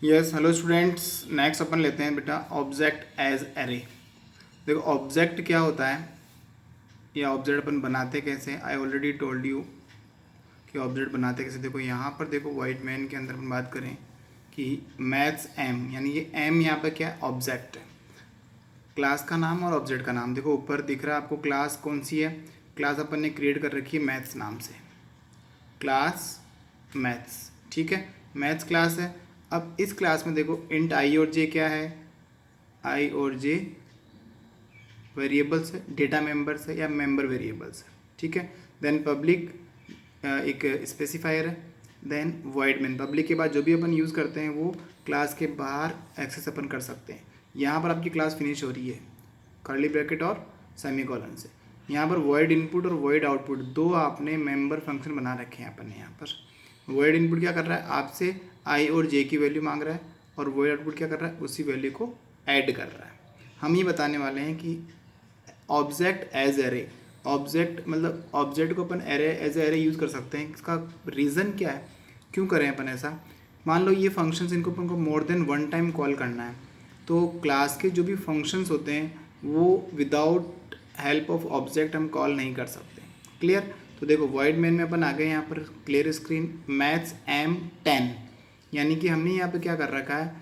Yes hello students, next अपन लेते हैं बेटा ऑब्जेक्ट एज एरे। देखो ऑब्जेक्ट क्या होता है या ऑब्जेक्ट अपन बनाते कैसे, आई ऑलरेडी टोल्ड यू कि ऑब्जेक्ट बनाते कैसे। देखो यहाँ पर देखो वाइट मैन के अंदर अपन बात करें कि मैथ्स एम, यानी ये एम यहाँ पर क्या है, ऑब्जेक्ट है। क्लास का नाम और ऑब्जेक्ट का नाम देखो ऊपर दिख रहा है आपको। क्लास कौन सी है? क्लास अपन ने क्रिएट कर रखी है मैथ्स नाम से, क्लास मैथ्स, ठीक है, मैथ्स क्लास है। अब इस क्लास में देखो इंट आई और जे क्या है, आई और जे वेरिएबल्स है, डेटा मेंबर्स है या मेंबर वेरिएबल्स है, ठीक है। देन पब्लिक एक स्पेसिफायर है, देन वॉइड मेन। पब्लिक के बाद जो भी अपन यूज़ करते हैं वो क्लास के बाहर एक्सेस अपन कर सकते हैं। यहाँ पर आपकी क्लास फिनिश हो रही है कर्ली ब्रैकेट और सेमीकोलन से। यहाँ पर वॉइड इनपुट और वॉइड आउटपुट दो आपने मेंबर फंक्शन बना रखे हैं अपन ने। यहाँ पर वॉइड इनपुट क्या कर रहा है, आपसे आई और जे की वैल्यू मांग रहा है, और वॉइड आउटपुट क्या कर रहा है, उसी वैल्यू को ऐड कर रहा है। हम ये बताने वाले हैं कि ऑब्जेक्ट एज एरे, ऑब्जेक्ट मतलब ऑब्जेक्ट को अपन एरे एज एरे यूज़ कर सकते हैं। इसका रीज़न क्या है, क्यों करें अपन ऐसा। मान लो ये फंक्शंस, इनको अपन को more than one time call करना है, तो क्लास के जो भी फंक्शंस होते हैं वो विदाउट हेल्प ऑफ ऑब्जेक्ट हम कॉल नहीं कर सकते। क्लियर। तो देखो वॉइड मेन में अपन आ गए यहाँ पर, क्लियर स्क्रीन, मैथ्स एम 10, यानी कि हमने यहाँ पे क्या कर रखा है,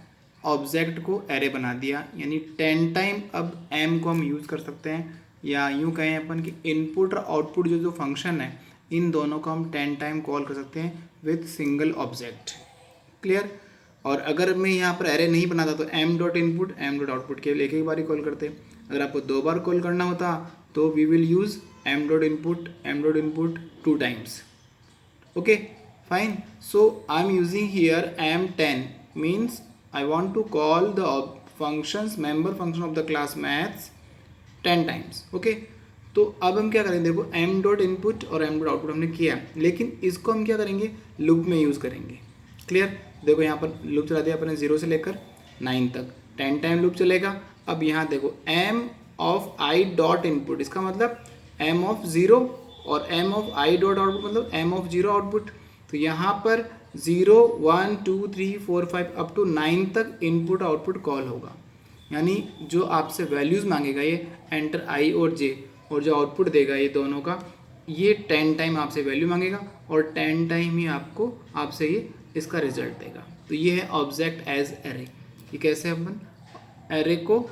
ऑब्जेक्ट को एरे बना दिया, यानी 10 टाइम अब एम को हम यूज़ कर सकते हैं। या यूँ कहें अपन कि इनपुट और आउटपुट जो जो फंक्शन है इन दोनों को हम 10 टाइम कॉल कर सकते हैं विथ सिंगल ऑब्जेक्ट। क्लियर। और अगर मैं यहाँ पर एरे नहीं बनाता तो m dot input m dot output केवल एक बार ही कॉल करते। अगर आपको दो बार कॉल करना होता तो we will use m dot input 2 times. Okay, fine. So I'm using here m10 means I want to call the functions member function of the class maths 10 times. Okay. तो अब हम क्या करेंगे, देखो m डॉट इनपुट और m dot output हमने किया, लेकिन इसको हम क्या करेंगे, लूप में यूज़ करेंगे। क्लियर। देखो यहाँ पर लूप चला दिया अपने 0 से लेकर 9 तक, 10 टाइम लूप चलेगा। अब यहाँ देखो m of i dot input, इसका मतलब m ऑफ 0 और m of i dot output मतलब m ऑफ 0 आउटपुट। तो यहाँ पर 0 1 2 3 4 5 अप टू 9 तक इनपुट आउटपुट कॉल होगा, यानी जो आपसे वैल्यूज़ मांगेगा ये एंटर आई और जे, और जो आउटपुट देगा ये दोनों का, ये 10 टाइम आपसे वैल्यू मांगेगा और 10 टाइम ही आपको आपसे ये इसका रिजल्ट देगा। तो ये है ऑब्जेक्ट एज एरे। ये कैसे अपन एरे को,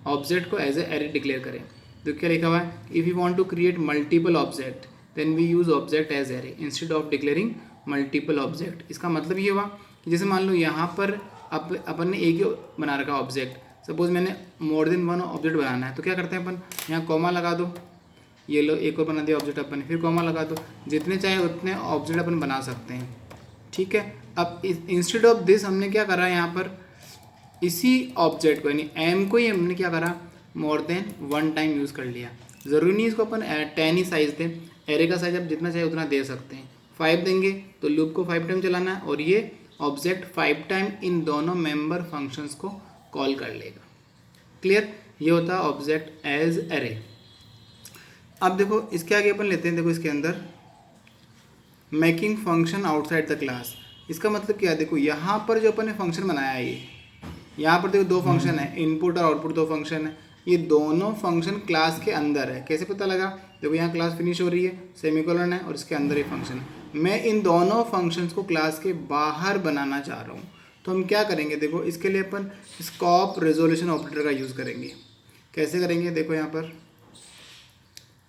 ऑब्जेक्ट को एज ए एरे डिक्लेयर करें। तो क्या लिखा हुआ है, if you want to create multiple object then we use object as array instead of declaring multiple object. इसका मतलब ये हुआ कि जैसे मान लो यहाँ पर अपन ने एक ही बना रखा ऑब्जेक्ट, सपोज मैंने मोर देन वन ऑब्जेक्ट बनाना है, तो क्या करते हैं अपन, यहाँ कॉमा लगा दो, ये लो एक और बना दिया ऑब्जेक्ट अपन ने, फिर कॉमा लगा दो, जितने चाहे उतने ऑब्जेक्ट अपन बना सकते हैं। ठीक है। अब इंस्टेड ऑफ दिस हमने क्या करा यहाँ पर, इसी ऑब्जेक्ट को यानी एम को ही हमने क्या करा, more than one time use कर लिया। ज़रूरी नहीं इसको अपन 10 ही साइज़ दें, एरे का साइज आप जितना चाहे उतना दे सकते हैं। 5 देंगे तो लूप को 5 टाइम चलाना है और ये ऑब्जेक्ट 5 टाइम इन दोनों मेंबर फंक्शंस को कॉल कर लेगा। क्लियर। ये होता है ऑब्जेक्ट एज एरे। अब देखो इसके आगे अपन लेते हैं, देखो इसके अंदर making function outside the class. इसका मतलब क्या है, देखो यहाँ पर जो अपन ने फंक्शन बनाया है, ये यहाँ पर देखो दो फंक्शन है, इनपुट और आउटपुट दो फंक्शन है, ये दोनों फंक्शन क्लास के अंदर है। कैसे पता लगा, देखो यहाँ क्लास फिनिश हो रही है, सेमीकोलन है और इसके अंदर ये फंक्शन है। मैं इन दोनों फंक्शंस को क्लास के बाहर बनाना चाह रहा हूँ, तो हम क्या करेंगे, देखो इसके लिए अपन स्कोप रेजोल्यूशन ऑपरेटर का यूज़ करेंगे। कैसे करेंगे, देखो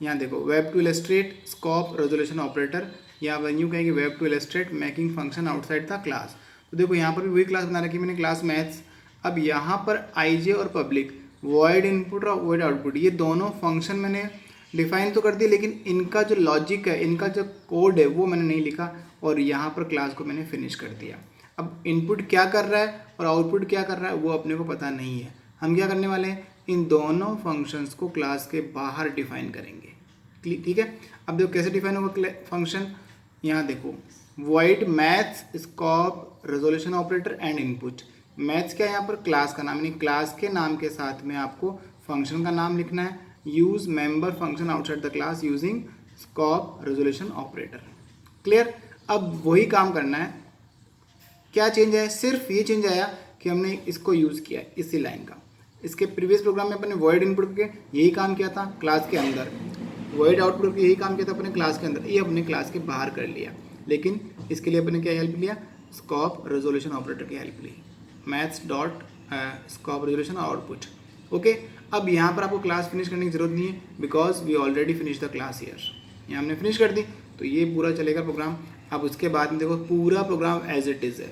यहाँ देखो web two illustrate scope resolution operator, या यूँ कहेंगे web two illustrate making function outside the class. तो देखो यहाँ पर भी वही क्लास बना रखी मैंने, क्लास मैथ्स। अब यहाँ पर आई जे और पब्लिक, वॉइड इनपुट और वॉइड आउटपुट, ये दोनों फंक्शन मैंने डिफाइन तो कर दिए, लेकिन इनका जो लॉजिक है, इनका जो कोड है वो मैंने नहीं लिखा, और यहाँ पर क्लास को मैंने फिनिश कर दिया। अब इनपुट क्या कर रहा है और आउटपुट क्या कर रहा है वो अपने को पता नहीं है। हम क्या करने वाले हैं, इन दोनों फंक्शंस को क्लास के बाहर डिफाइन करेंगे। ठीक है। अब देखो कैसे डिफाइन होगा फंक्शन, यहाँ देखो void maths scope resolution operator and input. Maths क्या है, यहाँ पर क्लास का नाम, यानी क्लास के नाम के साथ में आपको फंक्शन का नाम लिखना है। Use member function outside the class using scope resolution operator. Clear. अब वही काम करना है क्या चेंज आया, सिर्फ ये चेंज आया कि हमने इसको यूज़ किया इसी लाइन का। इसके प्रीवियस प्रोग्राम में अपने वॉइड इनपुट के यही काम किया था क्लास के अंदर, वॉइड आउटपुट के यही काम किया था अपने क्लास के अंदर, ये अपने क्लास के बाहर कर लिया। लेकिन इसके लिए अपने क्या हेल्प लिया, स्कोप रेजोल्यूशन ऑपरेटर की हेल्प ली, maths dot scope resolution output. Okay, अब यहाँ पर आपको क्लास फिनिश करने की जरूरत नहीं है, because we already finish the class here. यहाँ हमने फिनिश कर दी तो ये पूरा चलेगा प्रोग्राम। अब उसके बाद में देखो पूरा प्रोग्राम एज इट इज़ है।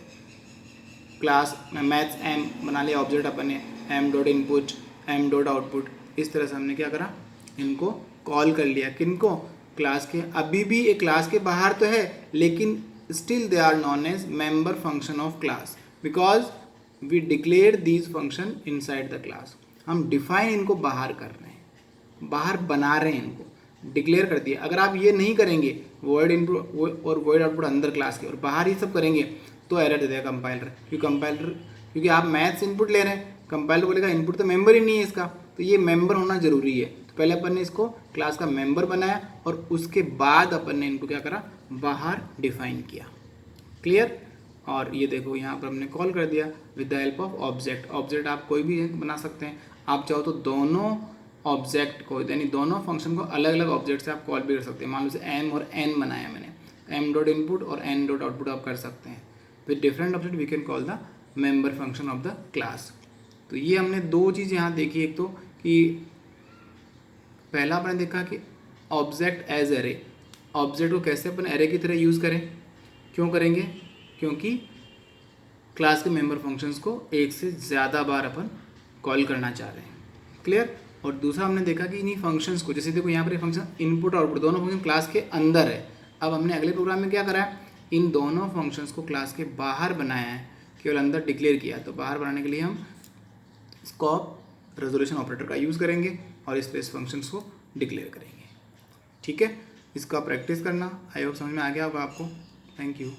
क्लास मैथ्स एम बना लिया ऑब्जेक्ट अपन ने, m dot input m dot output, इस तरह से हमने क्या करा, इनको कॉल कर लिया। किनको, क्लास के। अभी भी एक क्लास के बाहर तो है, लेकिन still they are non as member function of class, because we declare these function inside the class. हम डिफाइन इनको बाहर कर रहे हैं, बाहर बना रहे हैं, इनको डिक्लेयर कर दिया। अगर आप ये नहीं करेंगे, वॉइड इनपुट और वॉइड आउटपुट अंदर क्लास के और बाहर ही सब करेंगे, तो एरर दे देगा कंपाइलर। क्योंकि आप मैथ्स इनपुट ले रहे हैं, कंपाइलर बोलेगा इनपुट तो मेंबर ही नहीं है इसका, तो ये मेंबर होना जरूरी है। तो पहले अपन ने इसको क्लास का मेंबर बनाया और उसके बाद अपन ने इनको क्या करा, बाहर डिफाइन किया। क्लियर। और ये देखो यहाँ पर हमने कॉल कर दिया with the help of object. Object आप कोई भी बना सकते हैं, आप चाहो तो दोनों ऑब्जेक्ट को, यानी दोनों फंक्शन को अलग अलग ऑब्जेक्ट से आप कॉल भी कर सकते हैं। मान लो से एम और एन बनाया मैंने, एम डॉट इनपुट और एन डॉट आउटपुट आप कर सकते हैं। With different object we can call the member function of the class. तो ये हमने दो चीज़ यहाँ देखी, एक तो कि पहला आपने देखा कि ऑब्जेक्ट एज एरे, ऑब्जेक्ट को कैसे अपन एरे की तरह यूज़ करें। क्यों करेंगे, क्योंकि क्लास के मेंबर फंक्शंस को एक से ज़्यादा बार अपन कॉल करना चाह रहे हैं। क्लियर। और दूसरा हमने देखा कि इन्हीं फंक्शंस को, जैसे देखो यहाँ पर ये फंक्शन इनपुट और आउटपुट दोनों फंक्शन क्लास के अंदर है। अब हमने अगले प्रोग्राम में क्या करा है, इन दोनों फंक्शंस को क्लास के बाहर बनाया है, केवल अंदर डिक्लेयर किया। तो बाहर बनाने के लिए हम स्कोप रेजोल्यूशन ऑपरेटर का यूज़ करेंगे और इस पे इस फंक्शंस को डिक्लेयर करेंगे। ठीक है, इसका प्रैक्टिस करना। आई होप समझ में आ गया होगा आपको। Thank you.